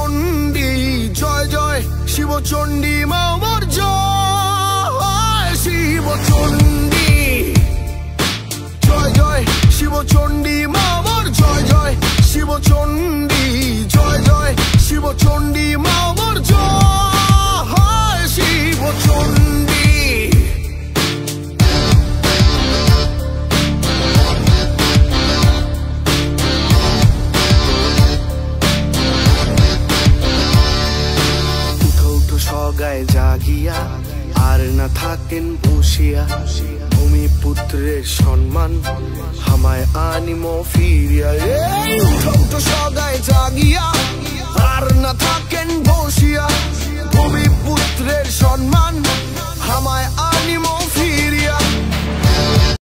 চণ্ডী জয় জয় শিব চণ্ডী মা মোর জয় শিব চণ্ডী জয় জয় শিব চণ্ডী মা মোর জয় জয় শিব চণ্ডী জয় জয় শিব চণ্ডী মা মোর জয় শিব চণ্ডী। সগায় জাগিয়া আর না থাকেন বসিয়া ভূমিপুত্রের সম্মান হামায় আনিমো ফিরিয়া। সগায় জাগিয়া আর না থাক